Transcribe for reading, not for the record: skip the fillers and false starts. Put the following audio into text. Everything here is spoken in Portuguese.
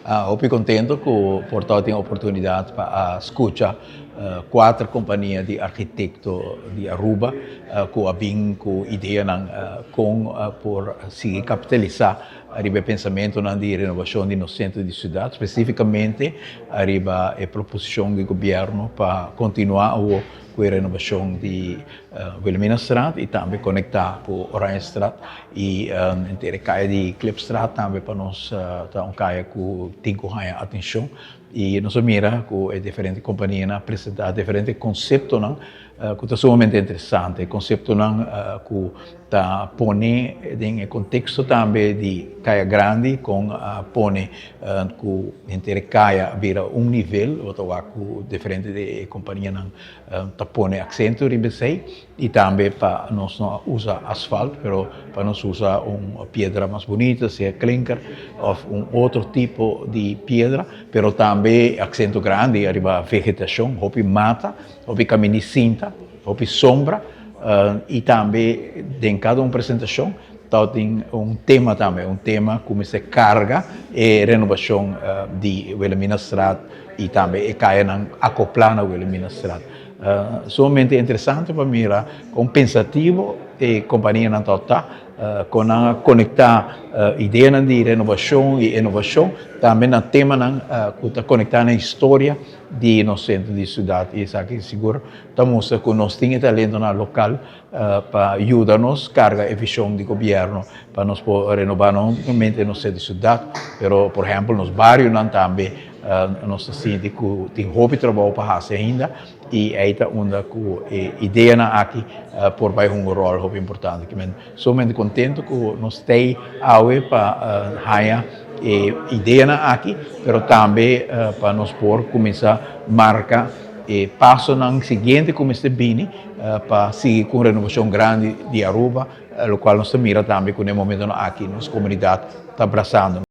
Estou contente por ter a oportunidade para escutar 4 companhias de arquitetos de Aruba que vêm com ideia por seguir capitalizar o pensamento de renovação do centro de cidade, especificamente a proposição do governo para continuar com a renovação de Wilhelminastraat e também conectar com Oranjestraat e inteira caia de Klipstraat também para nós um caia que tem que ter atenção e nós mira com diferentes companhias apresentar diferentes conceitos que está sumamente interessante, conceito que está põe em contexto também de caia grande com põe que inteira caia vira nível ou que diferente de companhia está põe acento ribesei e também para nós não usa asfalto, pero para nós usa pedra mais bonita, seja clinker ou outro tipo de pedra, pero também acento grande arriba vegetação, houve mata, houve caminho cinta, houve sombra e também em cada apresentação tem tema também, tema como se carga e renovação de Wilhelminastraat e também caia acoplar na Wilhelminastraat. Somente interessante para mim, pensativo e companhia na total, conectar ideia de renovação e inovação, também no tema que está conectar na história de nosso centro de cidade. E isso aqui seguro estamos que nós temos talento na local para ajudar-nos carga a visão do governo para nós renovar não somente no centro de cidade, mas por exemplo nos bairros também nós sentimos que tem muito trabalho para fazer ainda e aí está onde a ideia aqui por vai rol muito importante. Sou muito contente que nós temos para ganhar ideia aqui, mas também para nós começar a marcar e passo no seguinte como este bem para seguir com a renovação grande de Aruba, o qual nós mira também que no momento aqui nossa comunidade está abraçando.